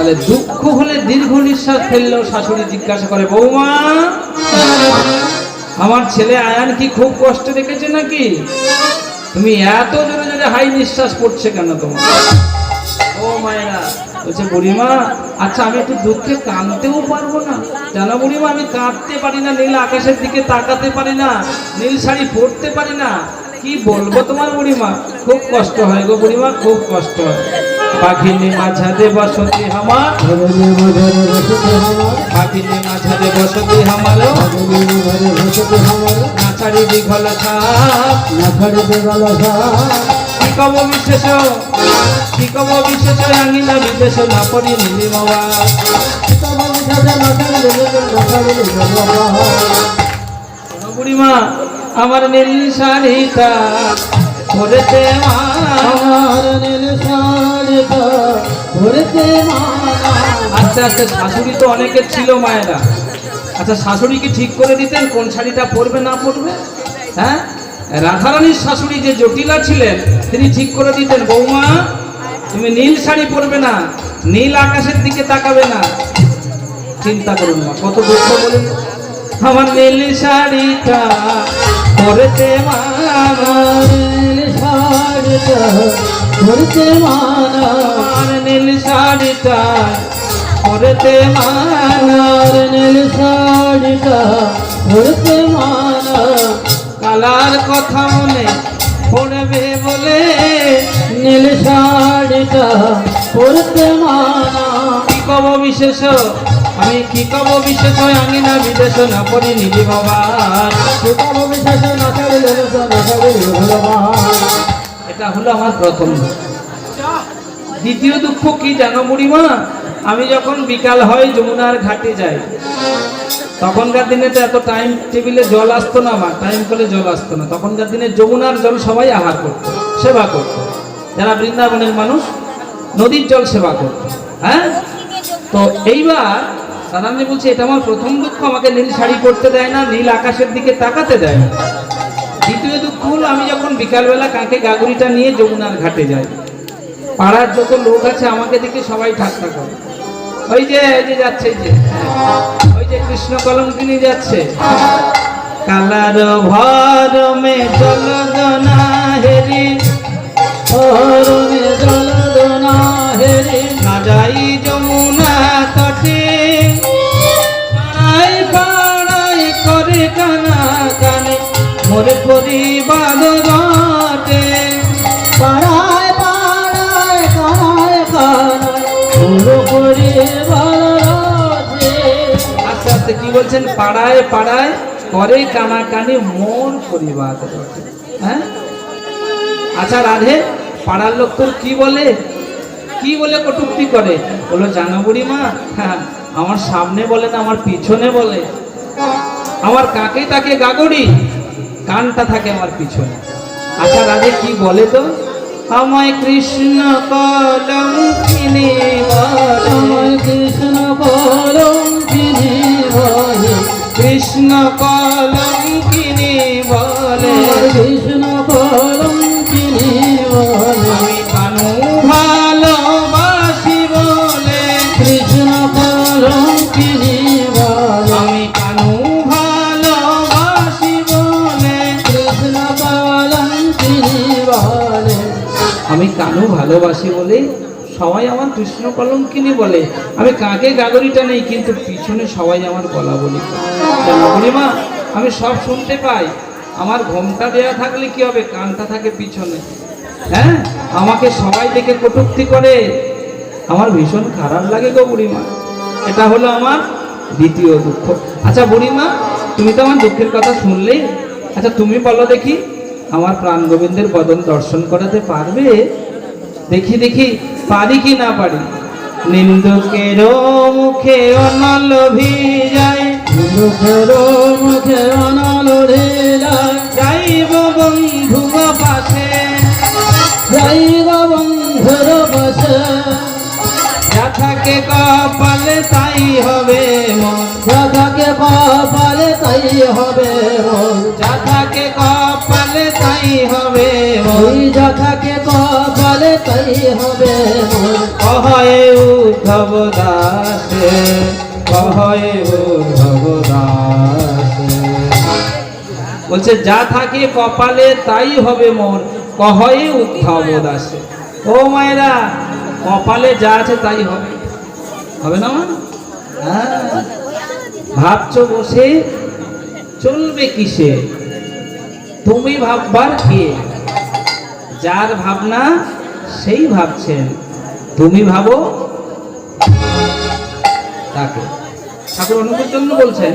তাহলে দুঃখ হলে দীর্ঘ নিঃশ্বাস ফেললেও শাশুড়ি জিজ্ঞাসা করে, বৌমা আমার ছেলে আয়ান কি খুব কষ্ট রেখেছে নাকি? তুমি এত জোরে জোরে হাই নিঃশ্বাস পড়ছে কেন তোমার? ও মায়েরা বলছে, বুড়িমা আচ্ছা আমি একটু দুঃখে কাঁদতেও পারবো না? জানো বুড়িমা, আমি কাঁদতে পারি না, নীল আকাশের দিকে তাকাতে পারি না, নীল শাড়ি পরতে পারি না। কি বলবো তোমার বুড়িমা, খুব কষ্ট হয় গো বুড়িমা, খুব কষ্ট হয়। পাখিনী মাঝাদে বসতি আমার, পাখিনী মাঝাদে বসতি আমার, নাছাড়ি দীঘল ছাপ, কি কব বিশেষ, কি কব বিশেষ আঙিনা বিদেশ না পড়ি নীলিমা, বুড়িমা আমার নীল শাড়িটা পরেতে মা, আমার নীল শাড়িটা পরেতে মা। আচ্ছা আচ্ছা, শাশুড়ি তো অনেকের ছিল মায়েরা। আচ্ছা শাশুড়ি কি ঠিক করে দিতেন কোন শাড়িটা পরবে না পরবে? হ্যাঁ, রাধারানীর শাশুড়ি যে জটিলা ছিলেন তিনি ঠিক করে দিতেন, বৌমা তুমি নীল শাড়ি পরবে না, নীল আকাশের দিকে তাকাবে না। চিন্তা করুন মা, কত দুঃখ বলেন। আমার নীল শাড়িটা পরেতে মা, আমার নীল শাড়িটা পরেতে মা, আমার নীল শাড়িটা পরেতে মা, আমার নীল শাড়িটা পরেতে মা। কালার কথা মনে পড়বে বলে নীল শাড়িটা পরতে মানা। কি কব বিশেষ, আমি কি কব বিশেষ আঙিনা বিদেশ না পড়ি নীলি বাবা, কি কব বিশেষ না ছাড়িলে না ছাড়িলে ভগবান। এটা হলো আমার প্রথম দুঃখ। দ্বিতীয় দুঃখ কি জানো বুড়িমা? আমি যখন বিকাল হয় যমুনার ঘাটে যাই, তখনকার দিনে তো এত টাইম টেবিলে জল আসতো না, আমার টাইম করে জল আসতো না। তখনকার দিনে যমুনার জল সবাই আহার করতো, সেবা করতো। যারা বৃন্দাবনের মানুষ নদীর জল সেবা করতো। হ্যাঁ, তো এইবার দাদাজি বলছে এটা আমার প্রথম দুঃখ, আমাকে নীল শাড়ি পরতে দেয় না, নীল আকাশের দিকে তাকাতে দেয় না। দ্বিতীয় দুঃখ হলো আমি যখন বিকালবেলা কাঁকে গাগরিটা নিয়ে যমুনার ঘাটে যাই, পাড়ার যত লোক আছে আমাকে দেখে সবাই ঠাট্টা করে। ওই যে যাচ্ছে, ওই যে কৃষ্ণ কলঙ্কিনী যাচ্ছে, কালার ভর মে জলদনা হেরি, জলদনা হেরি না যাই যমুনা তটে, পাড়ায় পাড়ায় করে কানা কানে মোর পরিবার ঘটে, পাড়ায় পাড়ায় কানায় কানায় মোর পরিবার। আস্তে আস্তে কি বলছেন? পাড়ায় পাড়ায় করে কানাকানি মোর পরিবার। হ্যাঁ, আচ্ছা রাধে, পাড়ার লোক তোর কি বলে, কি বলে কটূক্তি করে? বলো জানো বুড়িমা, হ্যাঁ আমার সামনে বলে না, আমার পিছনে বলে। আমার কাকে তাকে গাগরি, কানটা থাকে আমার পিছনে। আচ্ছা রাধে কি বলে তো? আমায় কৃষ্ণ কলঙ্কিনী বলে, আমায় কৃষ্ণ কলঙ্কিনী বলে, কৃষ্ণ কলঙ্কিনী বলে, কৃষ্ণ কলঙ্কিনী বলে। আমি কানু ভালোবাসি বলে, কৃষ্ণ কলঙ্কিনী বলে, আমি কানু ভালোবাসি বলে, কৃষ্ণ কলঙ্কিনী বলে। আমি কানু ভালোবাসি বলে সবাই আমার কৃষ্ণ কলঙ্কিনী বলে। আমি কাকে গাগরিটা নেই, কিন্তু পিছনে সবাই আমার গলা বলি। বুড়িমা আমি সব শুনতে পাই, আমার ঘোমটা দেয়া থাকলে কি হবে, কানটা থাকে পিছনে। হ্যাঁ, আমাকে সবাই দেখে কটূক্তি করে, আমার ভীষণ খারাপ লাগে গো বুড়িমা। এটা হলো আমার দ্বিতীয় দুঃখ। আচ্ছা বুড়িমা তুমি তো আমার দুঃখের কথা শুনলে, আচ্ছা তুমি বলো দেখি আমার প্রাণ গোবিন্দের বদন দর্শন করাতে পারবে? দেখি দেখি পারি কি না পারি। নিন্দুকের মুখে অনল ভিজায়, নিন্দুকের মুখে অনল ভিজায়, যাইব বন্ধুর পাশে, যাইব বন্ধুর পাশে, যথা থাকে কপালে তাই হবে মন, যা থাকে কপালে তাই হবে মন, যা থাকে কপালে তাই হবে মন। ওই যা থাকে কপালে তাই হবে মন। কহে উদ্ধব দাসে, কহে উদ্ধব দাসে। বলছে যা থাকে কপালে তাই হবে মোর, কহে উদ্ধব দাসে। ও মায়েরা, কপালে যা আছে তাই হবে, হবে না মা? হ্যাঁ, ভাবছো বসে চলবে কিসে? তুমি ভাববার কে? যার ভাবনা সেই ভাবছেন, তুমি ভাবো তাকে। ঠাকুর অনুকূল চন্দ্র বলছেন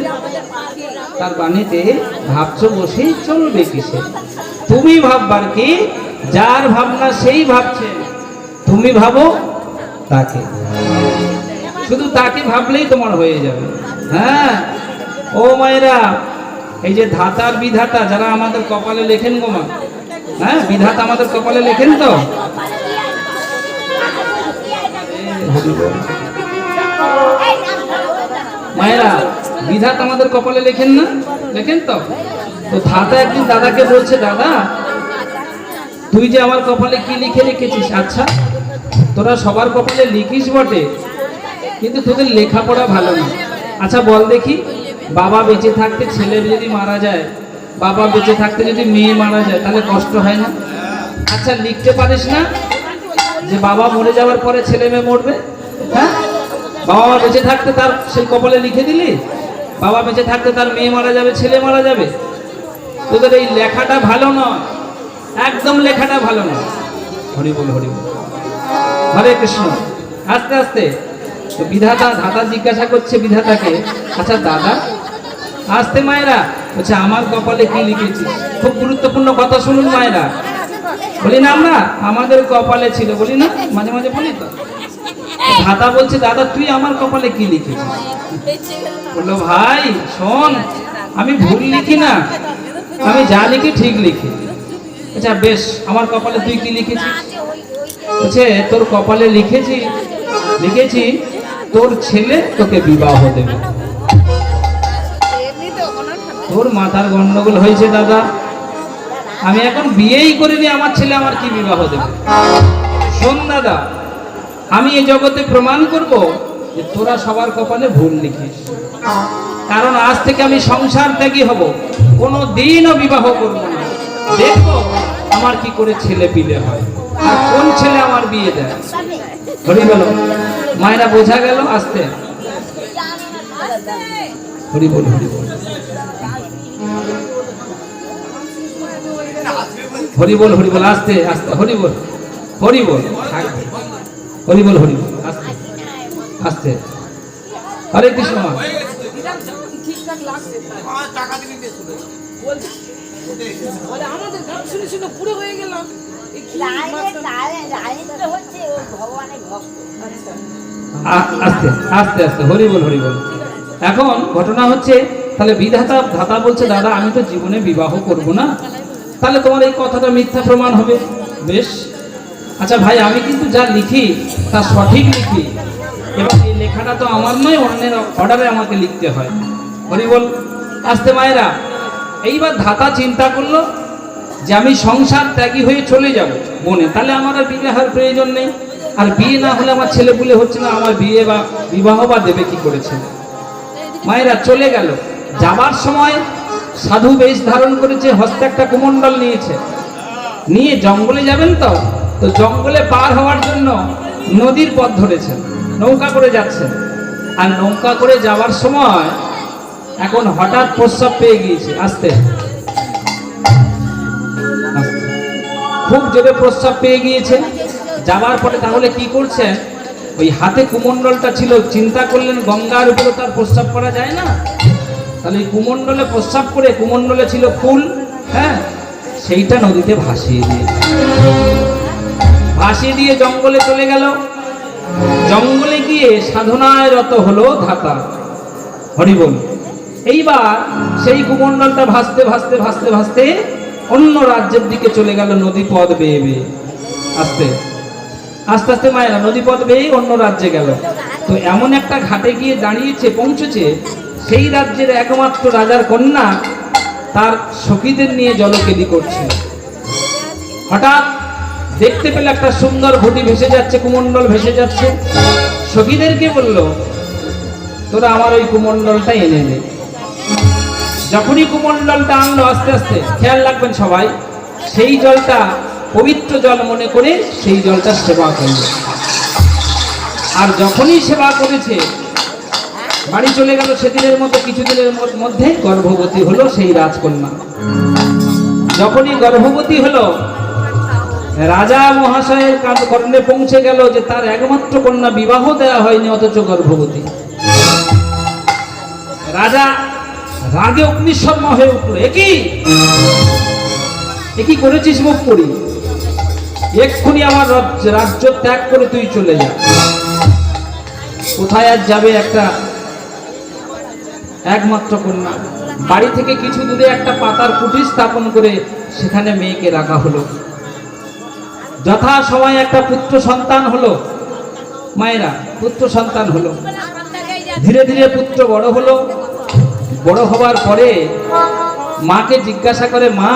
তার বাণীতে, ভাবছো বসে চলবে কিসে? তুমি ভাববার কি? যার ভাবনা সেই ভাবছেন, তুমি ভাবো তাকে। শুধু তাকে ভাবলেই তোমার হয়ে যাবে। হ্যাঁ ও মায়েরা, এই যে ধাতার বিধাতা যারা আমাদের কপালে লেখেন গো মা, হ্যাঁ বিধাতা আমাদের কপালে লেখেন তো। মায়েরা, বিধাতা আমাদের কপালে লেখেন না? লেখেন তো। তো ধাতা একদিন দাদাকে বলছে, দাদা তুই যে আমার কপালে কি লিখে লিখেছিস? আচ্ছা তোরা সবার কপালে লিখিস বটে, কিন্তু তোদের লেখাপড়া ভালো না। আচ্ছা বল দেখি, বাবা বেঁচে থাকতে ছেলে যদি মারা যায়, বাবা বেঁচে থাকতে যদি মেয়ে মারা যায়, তাহলে কষ্ট হয় না? আচ্ছা লিখতে পারিস না যে বাবা মরে যাওয়ার পরে ছেলে মেয়ে মরবে? হ্যাঁ, বাবা মা বেঁচে থাকতে তার সেই কপালে লিখে দিলি বাবা বেঁচে থাকতে তার মেয়ে মারা যাবে, ছেলে মারা যাবে। তোদের এই লেখাটা ভালো নয়, একদম লেখাটা ভালো নয়। হরি বল, হরি বল, হরে কৃষ্ণ। আস্তে আস্তে তো বিধাতা, ধাতা জিজ্ঞাসা করছে বিধাতাকে, আচ্ছা দাদা, আস্তে মায়েরা, বলছে আমার কপালে কি লিখেছিস? খুব গুরুত্বপূর্ণ কথা শুনুন মায়েরা। বলি না আমরা আমাদের কপালে ছিল, বলি না মাঝে মাঝে বলি তো। ধাতা বলছে, দাদা তুই আমার কপালে কি লিখেছিস? বললো, ভাই শোন, আমি ভুল লিখি না, আমি যা লিখি ঠিক লিখি। আচ্ছা বেশ, আমার কপালে তুই কি লিখেছিস? বলছে, তোর কপালে লিখেছি তোর ছেলে তোকে বিবাহ দেবে। তোর মাথার গন্ডগোল হয়েছে দাদা, আমি এখন বিয়েই করিনি, আমার ছেলে আমার কি বিবাহ দেবে? শোন দাদা, আমি এই জগতে প্রমাণ করব যে তোরা সবার কপালে ভুল লিখিস। কারণ আজ থেকে আমি সংসার ত্যাগী হব, কোনো দিনও বিবাহ করব না। দেখবো আমার কি করে ছেলে পিলে হয়, আর কোন ছেলে আমার বিয়ে দেয়। হরি বল মায়েরা, বোঝা গেল? আসতে হরি বল, হরি বল, হরি বল, হরি বল, আস্তে আস্তে হরি বল, হরি বল, হরি বল, হরি বল, আস্তে আস্তে। হরে কৃষ্ণ। আস্তে আস্তে আস্তে হরি বল, হরি বল। এখন ঘটনা হচ্ছে, তাহলে বিধাতা ধাতা বলছে, দাদা আমি তো জীবনে বিবাহ করব না, তাহলে তোমার এই কথাটা মিথ্যা প্রমাণ হবে। বেশ, আচ্ছা ভাই, আমি কিন্তু যা লিখি তা সঠিক লিখি, এবং এই লেখাটা তো আমার নয়, অন্যের অর্ডারে আমাকে লিখতে হয়। হরি বল, আসতে মায়েরা। এইবার ধাতা চিন্তা করলো যে আমি সংসার ত্যাগী হয়ে চলে যাব বনে, তাহলে আমার আর বিবাহের প্রয়োজন নেই, আর বিয়ে না হলে আমার ছেলে পুলে হচ্ছে না, আমার বিয়ে বা বিবাহ বা দেবে কি করেছে? মায়েরা চলে গেল। যাবার সময় সাধু বেশ ধারণ করেছে, হস্তে একটা কুমণ্ডল নিয়েছে, নিয়ে জঙ্গলে যাবেন তো জঙ্গলে পার হওয়ার জন্য নদীর পথ ধরেছেন, নৌকা করে যাচ্ছেন। আর নৌকা করে যাওয়ার সময় এখন হঠাৎ প্রস্রাব পেয়ে গিয়েছে, আস্তে খুব জোরে প্রস্রাব পেয়ে গিয়েছে। যাবার পরে তাহলে কি করছেন, ওই হাতে কুমণ্ডলটা ছিল, চিন্তা করলেন গঙ্গার উপরে তার প্রস্রাব করা যায় না, তাহলে এই কুমণ্ডলে প্রস্রাব করে, কুমণ্ডলে ছিল ফুল, হ্যাঁ, সেইটা নদীতে ভাসিয়ে দিয়ে জঙ্গলে চলে গেল। জঙ্গলে গিয়ে সাধনায় রত হলো ধাতা। হরি বল। এইবার সেই কুমণ্ডলটা ভাসতে ভাসতে ভাসতে ভাসতে অন্য রাজ্যের দিকে চলে গেল, নদী পথ বেয়ে বেয়ে। আসতে আস্তে আস্তে মায়েরা নদীপথ বেয়ে অন্য রাজ্যে গেল। তো এমন একটা ঘাটে গিয়ে দাঁড়িয়েছে, পৌঁছেছে, সেই রাজ্যের একমাত্র রাজার কন্যা তার সখীদের নিয়ে জলকেলি করছে। হঠাৎ দেখতে পেলে একটা সুন্দর ঘটি ভেসে যাচ্ছে, কুমণ্ডল ভেসে যাচ্ছে। সখীদেরকে বলল, তোরা আমার ওই কুমণ্ডলটা এনে নে। যখনই কুমণ্ডলটা আনলো, আস্তে আস্তে খেয়াল রাখবেন সবাই, সেই জলটা পবিত্র জল মনে করে সেই জলটা সেবা করল। আর যখনই সেবা করেছে বাড়ি চলে গেল। সেদিনের মতো কিছুদিনের মধ্যে গর্ভবতী হলো সেই রাজকন্যা। যখনই গর্ভবতী হলো, রাজা মহাশয়ের কর্ণে পৌঁছে গেল যে তার একমাত্র কন্যা বিবাহ দেওয়া হয়নি, অথচ গর্ভবতী। রাজা রাগে অগ্নিশর্মা হয়ে উঠল, একই করেছিস মুখ করি, এক্ষুনি আমার রাজ্য ত্যাগ করে তুই চলে যা। কোথায় আর যাবে একটা একমাত্র কন্যা? বাড়ি থেকে কিছু দূরে একটা পাতার কুঠি স্থাপন করে সেখানে মেয়েকে রাখা হলো। যথা সময় একটা পুত্র সন্তান হলো। মায়েরা, পুত্র সন্তান হলো। ধীরে ধীরে পুত্র বড় হলো। বড় হবার পরে মাকে জিজ্ঞাসা করে, মা